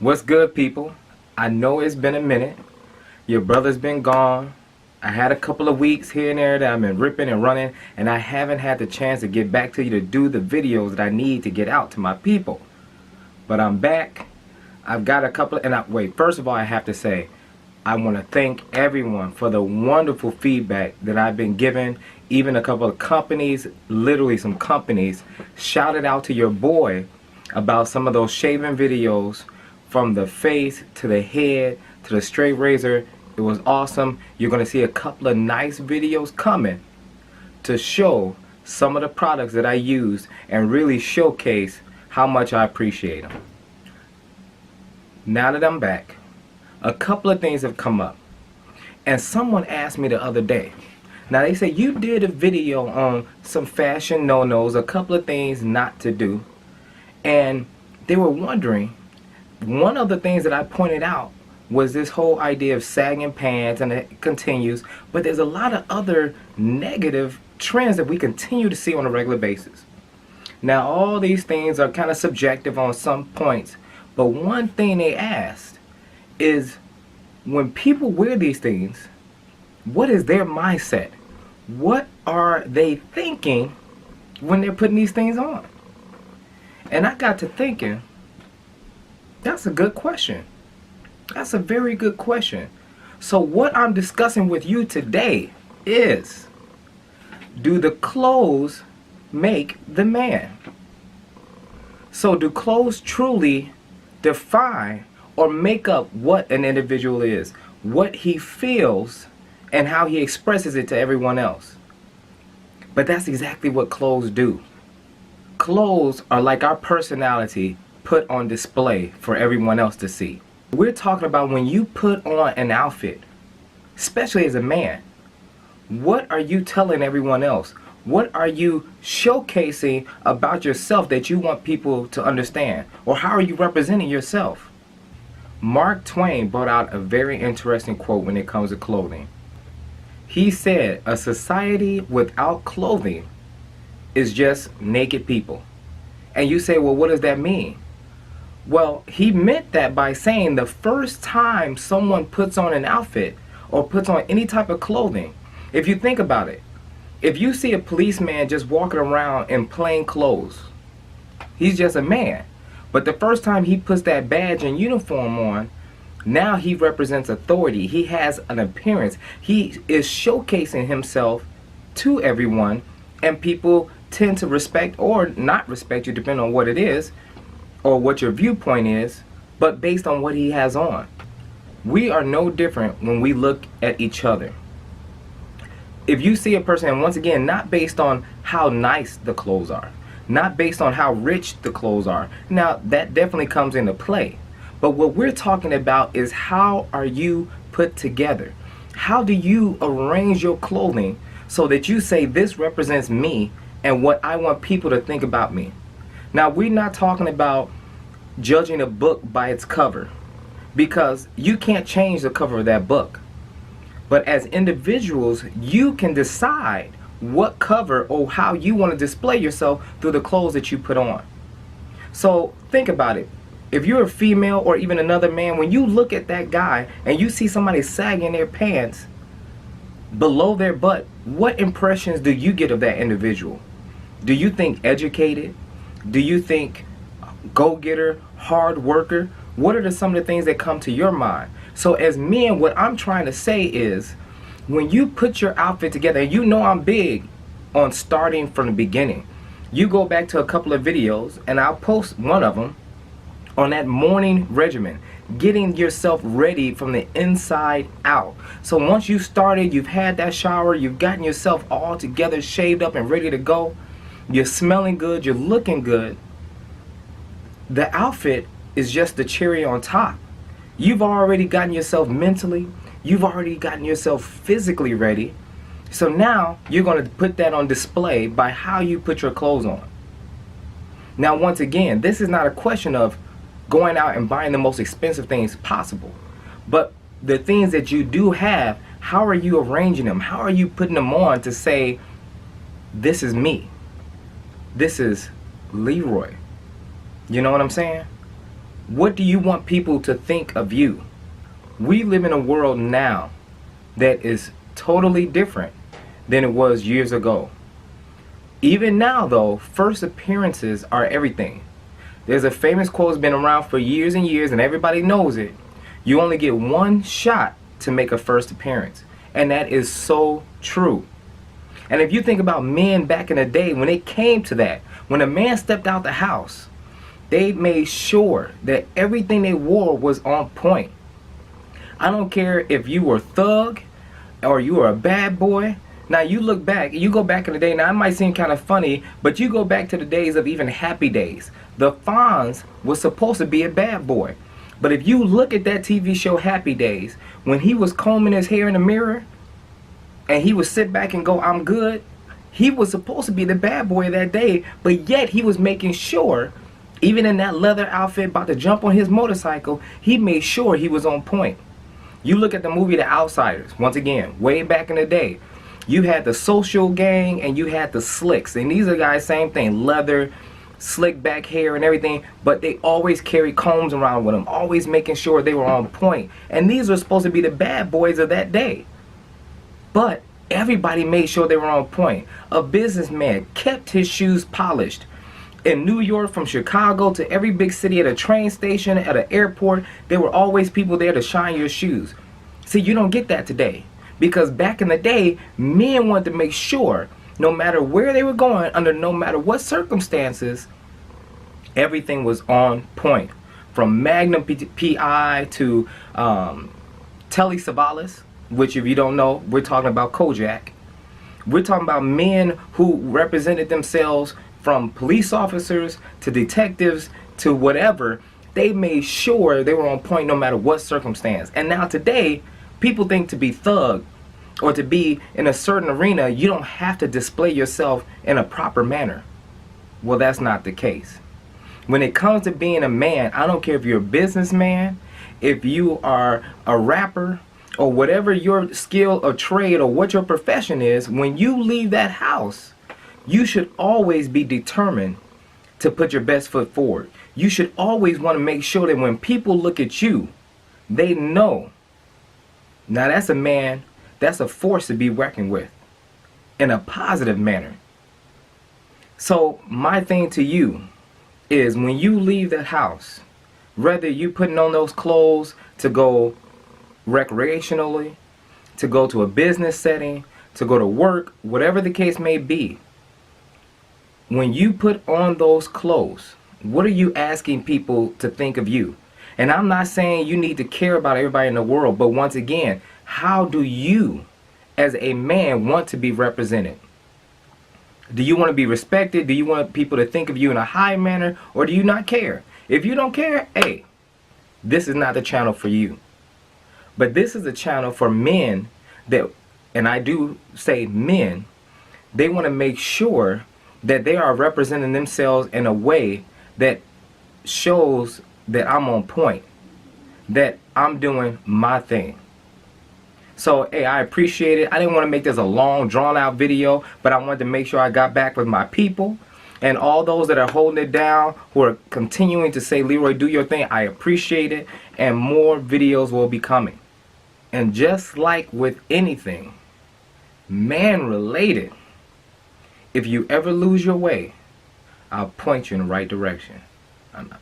What's good, people? I know it's been a minute. Your brother's been gone. I had a couple of weeks here and there that I've been ripping and running, and I haven't had the chance to get back to you to do the videos that I need to get out to my people. But I'm back. I've got a couple of, wait, first of all, I have to say, I want to thank everyone for the wonderful feedback that I've been given. Even a couple of companies, literally some companies, shouted out to your boy about some of those shaving videos, from the face to the head to the straight razor. It was awesome. You're going to see a couple of nice videos coming to show some of the products that I use and really showcase how much I appreciate them. Now that I'm back, a couple of things have come up. And someone asked me the other day. Now they said you did a video on some fashion no-nos, a couple of things not to do. And they were wondering, one of the things that I pointed out was this whole idea of sagging pants, and it continues, but there's a lot of other negative trends that we continue to see on a regular basis. Now all these things are kind of subjective on some points, but one thing they asked is, when people wear these things, what is their mindset? What are they thinking when they're putting these things on? And I got to thinking, that's a good question. That's a very good question. So what I'm discussing with you today is, do the clothes make the man? So do clothes truly define or make up what an individual is, what he feels, and how he expresses it to everyone else? But that's exactly what clothes do. Clothes are like our personality put on display for everyone else to see. We're talking about when you put on an outfit, especially as a man, what are you telling everyone else? What are you showcasing about yourself that you want people to understand? Or how are you representing yourself? Mark Twain brought out a very interesting quote when it comes to clothing. He said, "A society without clothing is just naked people." And you say, well, what does that mean? Well, he meant that by saying the first time someone puts on an outfit or puts on any type of clothing, if you think about it, if you see a policeman just walking around in plain clothes, he's just a man. But the first time he puts that badge and uniform on, now he represents authority. He has an appearance. He is showcasing himself to everyone, and people tend to respect or not respect you depending on what it is or what your viewpoint is, but based on what he has on. We are no different when we look at each other. If you see a person, and once again, not based on how nice the clothes are, not based on how rich the clothes are. Now that definitely comes into play. But what we're talking about is, how are you put together? How do you arrange your clothing so that you say, this represents me and what I want people to think about me? Now we're not talking about judging a book by its cover, because you can't change the cover of that book. But as individuals, you can decide what cover or how you want to display yourself through the clothes that you put on. So think about it. If you're a female or even another man, when you look at that guy and you see somebody sagging their pants below their butt, what impressions do you get of that individual? Do you think educated? Do you think go-getter, hard worker? What are some of the things that come to your mind? So as men, what I'm trying to say is, when you put your outfit together, and you know I'm big on starting from the beginning. You go back to a couple of videos, and I'll post one of them on that morning regimen, getting yourself ready from the inside out. So once you started, you've had that shower, you've gotten yourself all together, shaved up and ready to go, you're smelling good, you're looking good, the outfit is just the cherry on top. You've already gotten yourself mentally, you've already gotten yourself physically ready. So now you're going to put that on display by how you put your clothes on. Now once again, this is not a question of going out and buying the most expensive things possible, but the things that you do have, how are you arranging them? How are you putting them on to say, this is me, this is Leroy? You know what I'm saying? What do you want people to think of you? We live in a world now that is totally different than it was years ago. Even now though, first appearances are everything. There's a famous quote that's been around for years and years and everybody knows it. You only get one shot to make a first appearance. And that is so true. And if you think about men back in the day, when it came to that, when a man stepped out the house, they made sure that everything they wore was on point. I don't care if you were a thug or you were a bad boy. Now you look back, you go back in the day, now it might seem kind of funny, but you go back to the days of even Happy Days. The Fonz was supposed to be a bad boy. But if you look at that TV show Happy Days, when he was combing his hair in the mirror, and he would sit back and go, I'm good, he was supposed to be the bad boy that day, but yet he was making sure, even in that leather outfit about to jump on his motorcycle, he made sure he was on point. You look at the movie The Outsiders, once again, way back in the day. You had the Social Gang and you had the Slicks. And these are guys, same thing, leather, slick back hair and everything, but they always carry combs around with them, always making sure they were on point. And these were supposed to be the bad boys of that day. But everybody made sure they were on point. A businessman kept his shoes polished. In New York, from Chicago to every big city, at a train station, at an airport, there were always people there to shine your shoes. See, you don't get that today. Because back in the day, men wanted to make sure, no matter where they were going, under no matter what circumstances, everything was on point. From Magnum PI to Telly Savalas, which if you don't know, we're talking about Kojak. We're talking about men who represented themselves, from police officers to detectives to whatever. They made sure they were on point no matter what circumstance. And now today, people think to be thug or to be in a certain arena, you don't have to display yourself in a proper manner. Well, that's not the case. When it comes to being a man, I don't care if you're a businessman, if you are a rapper, or whatever your skill or trade or what your profession is, when you leave that house, you should always be determined to put your best foot forward. You should always want to make sure that when people look at you, they know, now that's a man, that's a force to be reckoned with in a positive manner. So my thing to you is, when you leave that house, whether you putting on those clothes to go recreationally, to go to a business setting, to go to work, whatever the case may be, when you put on those clothes, what are you asking people to think of you? And I'm not saying you need to care about everybody in the world, but once again, how do you as a man want to be represented? Do you want to be respected? Do you want people to think of you in a high manner, or do you not care? If you don't care, hey, this is not the channel for you. But this is a channel for men that, and I do say men, they want to make sure that they are representing themselves in a way that shows that I'm on point, that I'm doing my thing. So, hey, I appreciate it. I didn't want to make this a long, drawn-out video, but I wanted to make sure I got back with my people. And all those that are holding it down, who are continuing to say, Leroy, do your thing, I appreciate it. And more videos will be coming. And just like with anything man-related, if you ever lose your way, I'll point you in the right direction. I'm not.